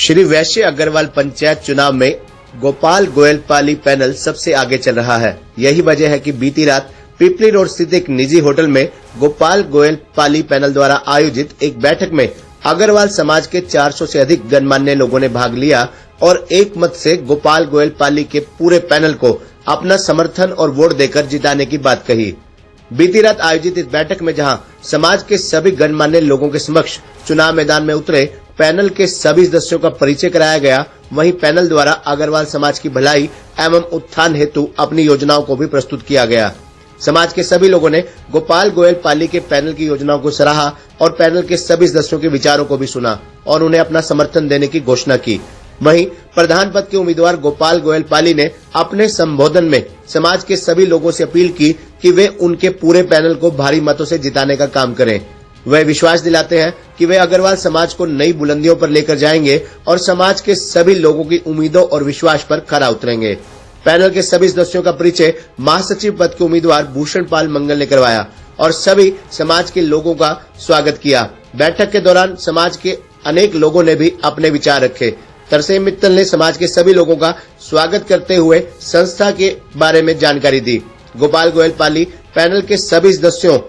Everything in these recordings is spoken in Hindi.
श्री वैश्य अग्रवाल पंचायत चुनाव में गोपाल गोयल पाली पैनल सबसे आगे चल रहा है। यही वजह है कि बीती रात पिपली रोड स्थित एक निजी होटल में गोपाल गोयल पाली पैनल द्वारा आयोजित एक बैठक में अग्रवाल समाज के 400 से अधिक गणमान्य लोगों ने भाग लिया और एक मत से गोपाल गोयल पाली के पूरे पैनल को अपना समर्थन और वोट देकर जिताने की बात कही। बीती रात आयोजित इस बैठक में जहां समाज के सभी गणमान्य लोगों के समक्ष चुनाव मैदान में उतरे पैनल के सभी सदस्यों का परिचय कराया गया, वहीं पैनल द्वारा अग्रवाल समाज की भलाई एवं उत्थान हेतु अपनी योजनाओं को भी प्रस्तुत किया गया। समाज के सभी लोगों ने गोपाल गोयल पाली के पैनल की योजनाओं को सराहा और पैनल के सभी सदस्यों के विचारों को भी सुना और उन्हें अपना समर्थन देने की घोषणा की। वहीं प्रधान पद के उम्मीदवार गोपाल गोयल पाली ने अपने संबोधन में समाज के सभी लोगों से अपील की कि वे उनके पूरे पैनल को भारी मतों से जिताने का काम करें। वे विश्वास दिलाते हैं कि वे अग्रवाल समाज को नई बुलंदियों पर लेकर जाएंगे और समाज के सभी लोगों की उम्मीदों और विश्वास पर खरा उतरेंगे। पैनल के सभी सदस्यों का परिचय महासचिव पद के उम्मीदवार भूषण पाल मंगल ने करवाया और सभी समाज के लोगों का स्वागत किया। बैठक के दौरान समाज के अनेक लोगों ने भी अपने विचार रखे। तरसेम मित्तल ने समाज के सभी लोगों का स्वागत करते हुए संस्था के बारे में जानकारी दी। गोपाल गोयल पाली पैनल के सभी सदस्यों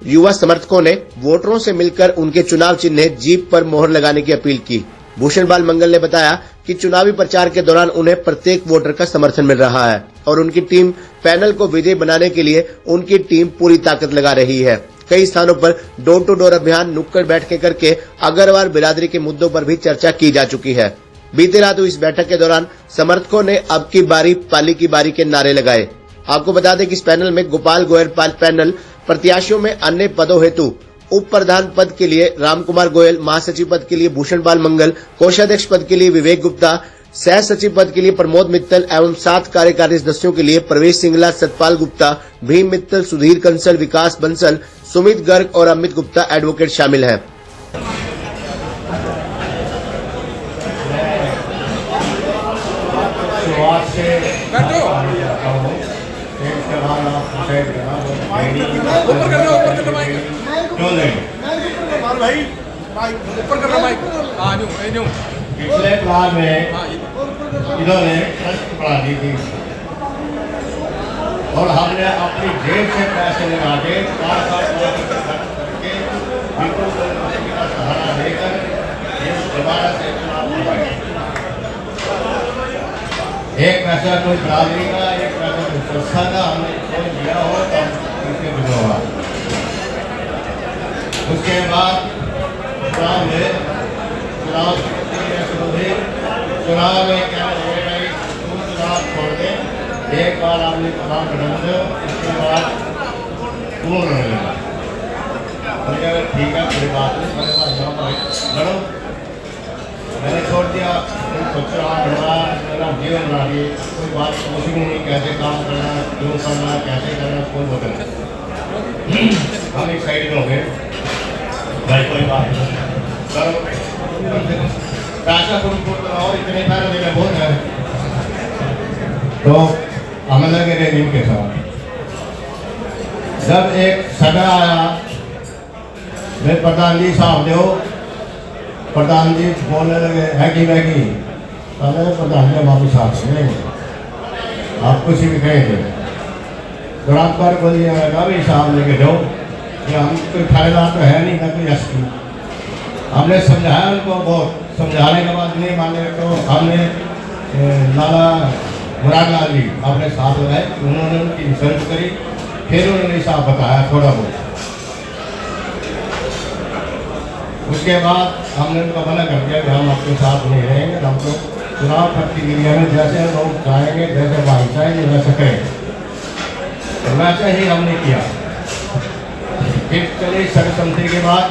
युवा समर्थकों ने वोटरों से मिलकर उनके चुनाव चिन्ह जीप पर मोहर लगाने की अपील की। भूषण पाल मंगल ने बताया कि चुनावी प्रचार के दौरान उन्हें प्रत्येक वोटर का समर्थन मिल रहा है और उनकी टीम पैनल को विजयी बनाने के लिए उनकी टीम पूरी ताकत लगा रही है। कई स्थानों पर डोर टू डोर अभियान, नुक्कड़ बैठकें करके अग्रवाल बिरादरी के मुद्दों पर भी चर्चा की जा चुकी है। बीती रात हुई इस बैठक के दौरान समर्थकों ने अब की बारी पाली की बारी के नारे लगाए। आपको बता दें कि इस पैनल में गोपाल गोयल पैनल प्रत्याशियों में अन्य पदों हेतु उप प्रधान पद के लिए रामकुमार गोयल, महासचिव पद के लिए भूषण पाल मंगल, कोषाध्यक्ष पद के लिए विवेक गुप्ता, सह सचिव पद के लिए प्रमोद मित्तल एवं 7 कार्यकारी सदस्यों के लिए प्रवेश सिंगला, सतपाल गुप्ता, भीम मित्तल, सुधीर कंसल, विकास बंसल, सुमित गर्ग और अमित गुप्ता एडवोकेट शामिल हैं। पिछले प्लान में इन्होंने ट्रस्ट बढ़ा दी थी और हमने अपनी जेब से पैसे लगा के 5 साल करके बिल्कुल सहारा देकर दोबारा से चुनाव करवाए। एक पैसा कोई बिरादरी का, एक पैसा कोई संस्था का हमने कोई दिया हो तो इसके होगा। उसके बाद चुनाव में क्या चुनाव छोड़ के एक बार आपने चुनाव बदल दो, उसके बाद पूर्ण होने लगा। ठीक है, कोई बात नहीं, मेरे पास यहाँ पर लड़ो। मैंने छोड़ दिया, मेरा जीवन बना दिए, कोई बात मुझे नहीं, कैसे काम करना, क्यों करना, कैसे करना, कोई बदल हम एक साइड में हो गए भाई, कोई बात नहीं करो, पैसा बनाओ, इतने पैसे देना बहुत है। तो हमें लगे रेजिम के साथ जब एक सदा आया, मैं प्रधान जी साहब दो, प्रधान जी बोलने लगे है कि नहीं, अरे प्रधान जी बाबू साहब आप कुछ भी कहेंगे तो रात बार बोलिए भी साहब लेके दो कि हम कोई फायदा तो है नहीं, ना कोई असली। हमने समझाया उनको, बहुत समझाने के बाद नहीं माने तो हमने लाला मुराद लाल जी अपने साथ लगाए, उन्होंने उनकी इंसल्ट करी, फिर उन्होंने साहब बताया थोड़ा बहुत। उसके बाद हमने उनको मना कर दिया कि हम आपके साथ नहीं रहेंगे, हम तो चुनाव प्रक्रिया में जैसे लोग चाहेंगे, जैसे भाई चाहेंगे वैसे करेंगे, तो वैसे ही हमने किया। फिर चले सर्वसम्मति के बाद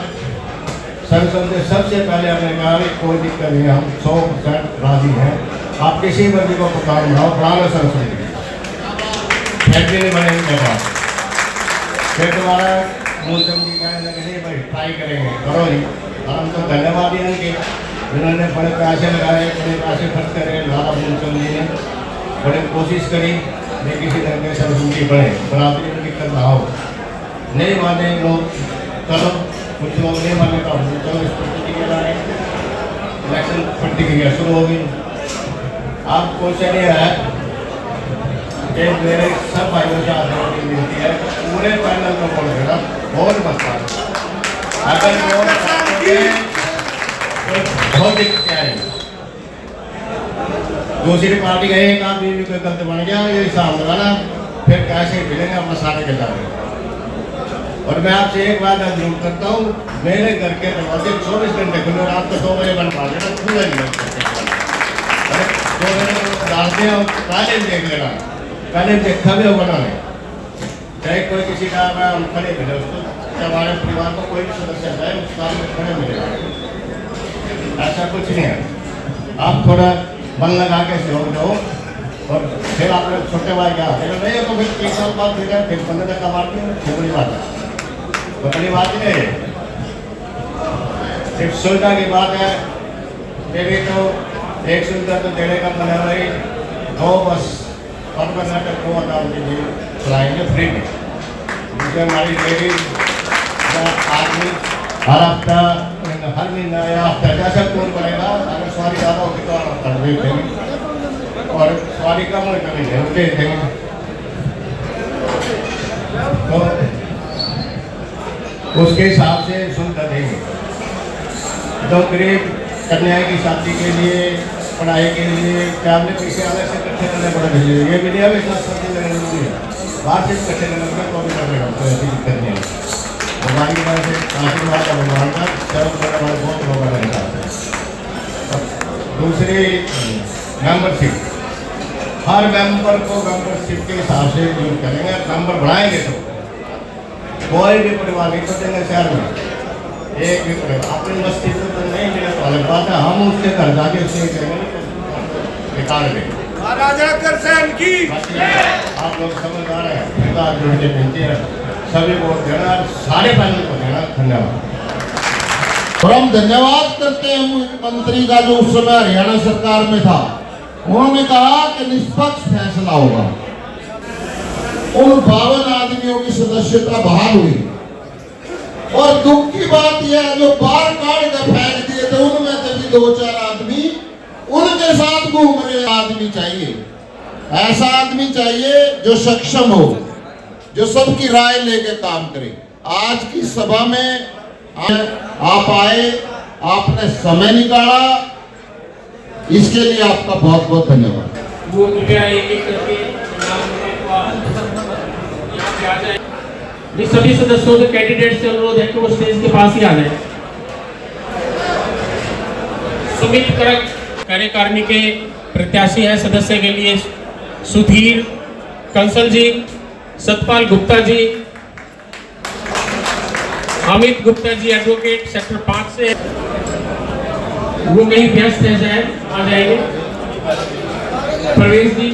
सर्वसम्मति सबसे पहले हमने कहा कोई दिक्कत नहीं, हम 100% राजी हैं, आप किसी बंदी को प्रधान बनाओ, बनाना सर्वसम्मति फिर भी नहीं बने। उनके बाद फिर दोबारा मूलचंद जी कहने लगे नहीं भाई ट्राई करेंगे, करो जी। हम तो धन्यवाद दिया कि उन्होंने बड़े पैसे लगाए, बड़े पैसे खर्च करे, लाला मूलचंद जी ने बड़ी कोशिश करी कि किसी तरह के सर्वसम्मति बने, बराबरी में दिक्कत ना हो। नहीं माने लोग, चलो कुछ लोग नहीं माने तो चलो इस प्रति के लाए, इलेक्शन प्रतिक्रिया शुरू होगी। अब क्वेश्चन ये है कि मेरे सब भाइयों से आग्रह की विनती है, पूरे पैनल को वोट देना, वोट मत पाना। अगर वोट पाओगे तो बहुत दिक्कतें आएंगी। दूसरी पार्टी का एक आदमी भी कोई गलत बन गया, ये हिसाब लगाना, फिर कैसे मिलेंगे अपना सारे के सारे। और मैं आपसे एक बात जरूर करता हूँ, मेरे घर के दरवाजे 24 घंटे खुले, रात को 2 बजे बंद पा देना, खुला ही नहीं करते। 2 बजे डालते हैं और पहले देख लेना, पहले देखा भी होगा ना, चाहे कोई किसी का हम खड़े मिले उसको, हमारे परिवार को कोई भी सदस्य है उसका खड़े मिलेगा, ऐसा कुछ नहीं है। आप थोड़ा मन लगा के सहयोग दो और फिर आप लोग छोटे भाई क्या नहीं तो फिर 1 साल बाद फिर 15 तक का मारती है, बड़ी बात है, बड़ी बात ही नहीं है। सिर्फ सुविधा की बात है, मेरी तो एक सुविधा तो देने का मन है भाई, 2 बस और कर्नाटक को अदालत दीजिए चलाएंगे फ्री में, जिससे हमारी डेली आदमी हर हफ्ता हर महीना या हफ्ता जैसा टूर पड़ेगा, अगर सवारी ज़्यादा होगी तो आप कर देंगे और सवारी कम होगी कभी नहीं दे देंगे। तो उसके हिसाब से सुविधा देंगे। जो गरीब कन्या की शादी के लिए, पढ़ाई के लिए फैमिली पैसे अलग से इकट्ठे करने पड़ेंगे, ये मीडिया में सब लगने जरूरी है, बाहर से इकट्ठे करने में कोई भी करेगा तो ऐसी दिक्कत नहीं है। भगवान की तरफ से आशीर्वाद का भगवान का सर्व करने वाले बहुत होगा मेरे हिसाब से। दूसरी मेंबरशिप, हर मेंबर को मेंबरशिप के हिसाब से यूज करेंगे, मेंबर बढ़ाएंगे तो कोई भी परिवार नहीं बचेंगे शहर में, एक भी परिवार अपनी मस्ती से तो नहीं मिले तो अलग बात है, हम उसके घर जाके उससे निकाल देंगे। महाराजा अग्रसेन की आप लोग समझदार हैं, जोड़ के मिलती है, सभी वोट देना, सारे पैनल को देना। धन्यवाद। और हम धन्यवाद करते हैं मुख्यमंत्री का जो उस समय हरियाणा सरकार में था, उन्होंने कहा कि निष्पक्ष फैसला होगा। उन 52 आदमियों की सदस्यता बहाल हुई और दुख की बात यह है जो बाहर काट कर फेंक दिए थे उनमें से भी 2-4 आदमी उनके साथ घूम रहे आदमी चाहिए। ऐसा आदमी चाहिए जो सक्षम हो, जो सबकी राय लेके काम करे। आज की सभा में आप आए, आपने समय निकाला, इसके लिए आपका बहुत बहुत धन्यवाद। वो कृपया एक-एक करके नाम यहाँ पे आ जाए। सभी सदस्यों के कैंडिडेट से अनुरोध है कि वो स्टेज के पास ही आ जाए। सुमित कार्यकारिणी के प्रत्याशी हैं सदस्य के लिए सुधीर कंसल जी, सतपाल गुप्ता जी, अमित गुप्ता जी एडवोकेट सेक्टर 5 से, वो कहीं व्यस्त है शायद, आ जाएंगे। प्रवेश जी,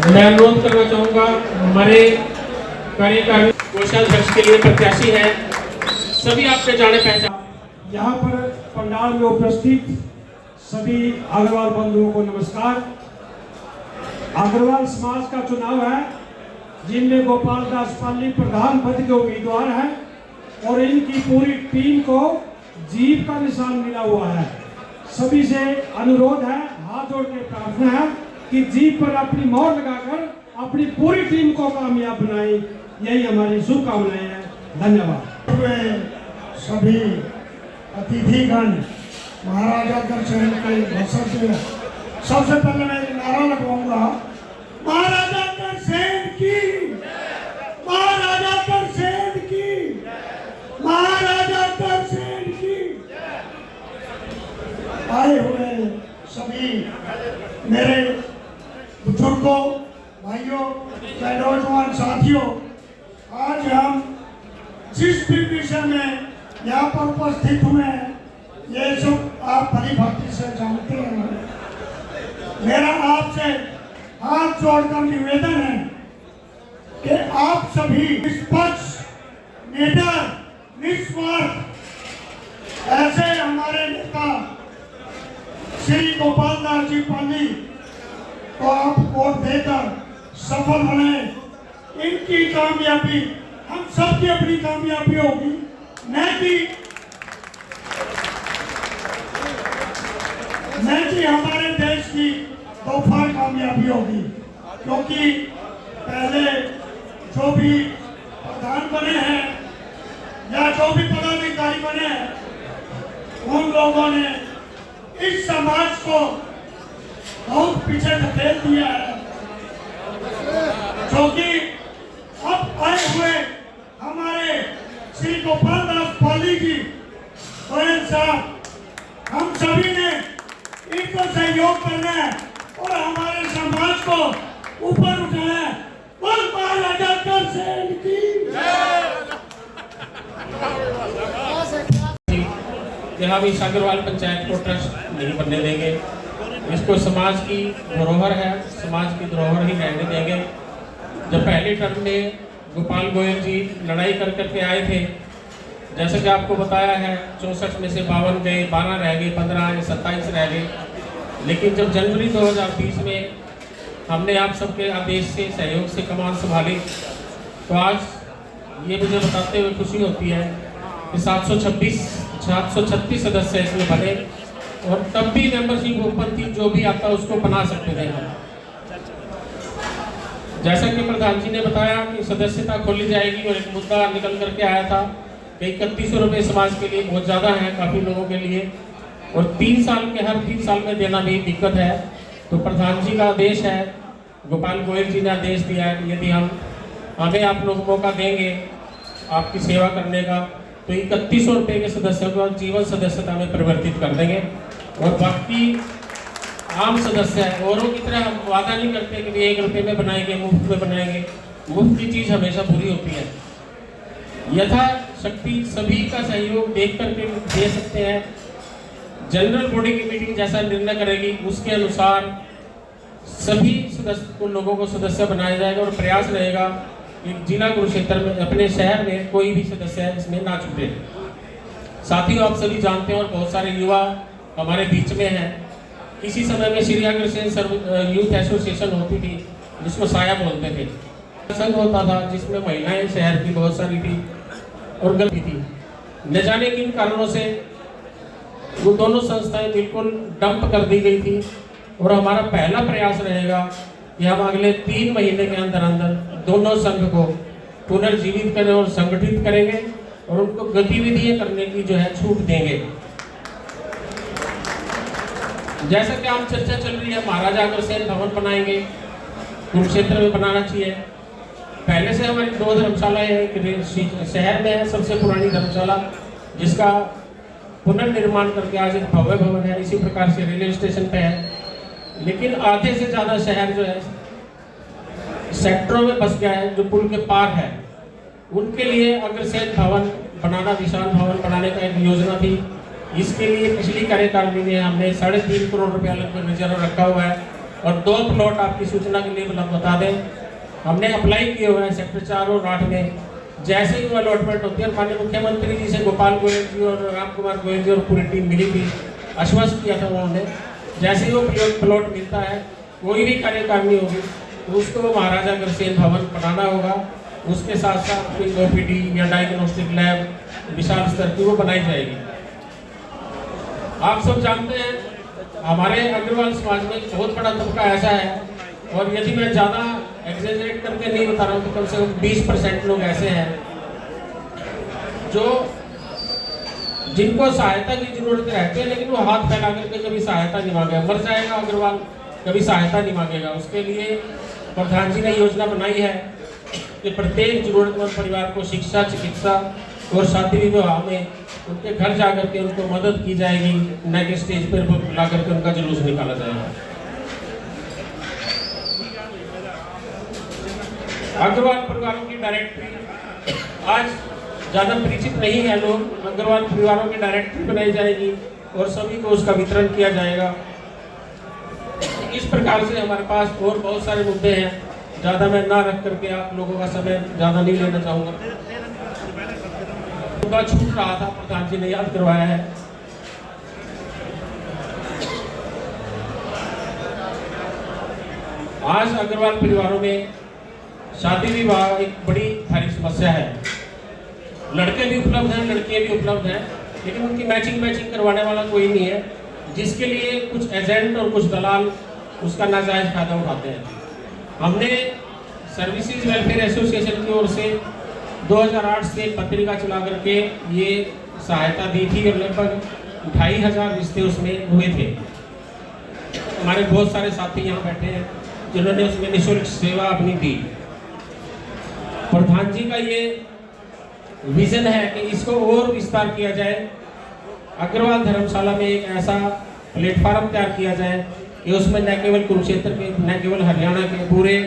मैं अनुरोध करना चाहूंगा हमारे कार्यकारिणी कोषाध्यक्ष के लिए प्रत्याशी है, सभी आपसे जाने पहचान। यहाँ पर पंडाल में उपस्थित सभी अग्रवाल बंधुओं को नमस्कार। अग्रवाल समाज का चुनाव है, जिनमें गोपाल दास पाली प्रधान पद के उम्मीदवार हैं और इनकी पूरी टीम को जीत का निशान मिला हुआ है। सभी से अनुरोध है, हाथ जोड़ के प्रार्थना है कि जीत पर अपनी मोहर लगाकर अपनी पूरी टीम को कामयाब बनाएं, यही हमारी शुभकामनाएं हैं। धन्यवाद। सभी अतिथिगण, महाराजा अग्रसेन के भाषण से सबसे पहले मैं एक नारा लगवाऊंगा, महाराजा अग्रसेन की, महाराजा अग्रसेन की, महाराजा अग्रसेन की। आए हुए सभी मेरे बुजुर्गों, भाइयों, नौजवान साथियों, आज हम जिस भी विषय में यहाँ पर उपस्थित हुए हैं, ये सब आप भली भक्ति से जानते हैं। मेरा आपसे हाथ जोड़कर निवेदन है कि आप सभी निष्पक्ष, निडर, निस्वार्थ ऐसे हमारे नेता श्री गोपाल दास जी पाली को आप वोट देकर सफल बने। इनकी कामयाबी हम सबकी अपनी कामयाबी होगी, न कि हमारे देश की तूफान कामयाबी होगी। क्योंकि पहले जो भी प्रधान बने हैं या जो भी पदाधिकारी बने हैं, उन लोगों ने इस समाज को बहुत पीछे धकेल दिया है। जो कि अब आए हुए हमारे श्री गोपाल दास पाली जी गोयल साहब, हम सभी ने इनको सहयोग करना है और हमारे समाज को ऊपर उठाना है। बोल महाराजा अग्रसेन की यहाँ भी सागरवाल पंचायत को ट्रस्ट नहीं बनने देंगे। इसको समाज की धरोहर है, समाज की धरोहर ही रहने देंगे। जब पहले टर्म में गोपाल गोयल जी लड़ाई कर करके आए थे, जैसे कि आपको बताया है, 64 में से 52 गए, 12 रह गए, 15 आए, 27 रह गए। लेकिन जब जनवरी 2020 में हमने आप सबके आदेश से, सहयोग से कमान संभाली, तो आज ये मुझे बताते हुए खुशी होती है कि 736 सदस्य इसमें बने और तब भी मेंबरशिप ओपन थी, जो भी आता उसको बना सकते थे हम। जैसा कि प्रधान जी ने बताया कि सदस्यता खोली जाएगी और एक मुद्दा निकल करके आया था कि 3100 रुपये समाज के लिए बहुत ज़्यादा है काफ़ी लोगों के लिए, और 3 साल के हर 3 साल में देना भी दिक्कत है। तो प्रधान जी का आदेश है, गोपाल गोयल जी ने आदेश दिया है कि यदि हमें आप लोग मौका देंगे आपकी सेवा करने का, तो 3100 रुपये के सदस्यों को जीवन सदस्यता में परिवर्तित कर देंगे। और बाकी आम सदस्य है, औरों की तरह हम वादा नहीं करते कि 1 रुपये में बनाएंगे, मुफ्त में बनाएंगे। मुफ्त की चीज़ हमेशा बुरी होती है। यथाशक्ति सभी का सहयोग देख करके दे सकते हैं। जनरल बॉडी की मीटिंग जैसा निर्णय करेगी उसके अनुसार सभी सदस्य लोगों को सदस्य बनाया जाएगा और प्रयास रहेगा कि जिला कुरुक्षेत्र में, अपने शहर में कोई भी सदस्य इसमें ना छूटे। साथियों, आप सभी जानते हैं और बहुत सारे युवा हमारे बीच में हैं। किसी समय में श्री अग्रसेन यूथ एसोसिएशन होती थी, जिसको साया बोलते थे। संघ होता था जिसमें महिलाएं शहर की बहुत सारी थी और गलती थी। न जाने किन कारणों से वो दोनों संस्थाएं बिल्कुल डंप कर दी गई थी। और हमारा पहला प्रयास रहेगा कि हम अगले 3 महीने के अंदर अंदर दोनों संघ को पुनर्जीवित करें और संगठित करेंगे और उनको गतिविधियां करने की जो है छूट देंगे। जैसा कि आम चर्चा चल रही है, महाराजा अग्रसेन भवन बनाएंगे, कुरुक्षेत्र में बनाना चाहिए। पहले से हमारी 2 धर्मशालाएं हैं, शहर में है सबसे पुरानी धर्मशाला, जिसका पुनर्निर्माण करके आज एक भव्य भवन है। इसी प्रकार से रेलवे स्टेशन पे है। लेकिन आधे से ज़्यादा शहर जो है सेक्टरों में बस गया है, जो पुल के पार है। उनके लिए अग्रसेन भवन बनाना, विशाल भवन बनाने का एक योजना थी। इसके लिए पिछली कार्यकारिणी में हमने 3.5 करोड़ रुपया लगभग रिजर्व रखा हुआ है और 2 प्लॉट आपकी सूचना के लिए बता दें, हमने अप्लाई किए हुए हैं सेक्टर 4 और 8 में। जैसे ही वो अलॉटमेंट होती है, माननीय मुख्यमंत्री जी से गोपाल गोयल जी और राम कुमार गोयल जी और पूरी टीम मिली थी, आश्वस्त किया था उन्होंने, जैसे ही वो प्लॉट मिलता है, कोई भी कार्यकारिणी होगी तो उसको वो महाराजा अग्रसेन भवन बनाना होगा। उसके साथ साथ कोई ओपीडी या डायग्नोस्टिक लैब विशाल स्तर की वो बनाई जाएगी। आप सब जानते हैं हमारे अग्रवाल समाज में बहुत बड़ा तबका ऐसा है, और यदि मैं ज़्यादा एग्जेजरेट करके नहीं बता रहा हूँ तो कम से कम 20% लोग ऐसे हैं जो जिनको सहायता की जरूरत रहती है, लेकिन वो हाथ फैला करके कभी सहायता नहीं मांगेगा। मर जाएगा अग्रवाल, कभी सहायता नहीं मांगेगा। उसके लिए प्रधान जी ने योजना बनाई है कि प्रत्येक जरूरतमंद परिवार को शिक्षा, चिकित्सा और शादी विवाह में उनके घर जाकर के उनको मदद की जाएगी, न कि स्टेज पर बुला करके उनका जुलूस निकाला जाएगा। अग्रवाल परिवारों की डायरेक्टरी आज ज़्यादा परिचित नहीं है लोग। अग्रवाल परिवारों की डायरेक्टरी बनाई जाएगी और सभी को उसका वितरण किया जाएगा। इस प्रकार से हमारे पास और बहुत सारे मुद्दे हैं, ज़्यादा मैं ना रख करके आप लोगों का समय ज़्यादा नहीं लेना चाहूँगा। मुद्दा छूट रहा था, प्रधान जी ने याद करवाया है। आज अग्रवाल परिवारों में शादी विवाह एक बड़ी भारी समस्या है। लड़के भी उपलब्ध हैं, लड़कियाँ भी उपलब्ध हैं, लेकिन उनकी मैचिंग करवाने वाला कोई नहीं है, जिसके लिए कुछ एजेंट और कुछ दलाल उसका नाजायज़ फायदा उठाते हैं। हमने सर्विसेज वेलफेयर एसोसिएशन की ओर से 2008 से एक पत्रिका चला करके ये सहायता दी थी और लगभग 2500 रिश्ते उसमें हुए थे। हमारे बहुत सारे साथी यहाँ बैठे हैं जिन्होंने उसमें निःशुल्क सेवा अपनी दी। प्रधान जी का ये विजन है कि इसको और विस्तार किया जाए। अग्रवाल धर्मशाला में एक ऐसा प्लेटफार्म तैयार किया जाए कि उसमें न केवल कुरुक्षेत्र के, न केवल हरियाणा के, पूरे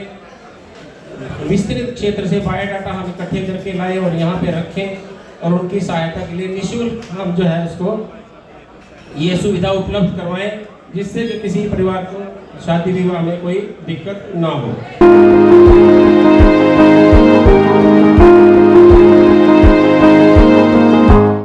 विस्तृत क्षेत्र से बायोडाटा हम इकट्ठे करके लाए और यहाँ पे रखें और उनकी सहायता के लिए निःशुल्क हम जो है उसको ये सुविधा उपलब्ध करवाएं, जिससे कि किसी परिवार को शादी विवाह में कोई दिक्कत ना हो।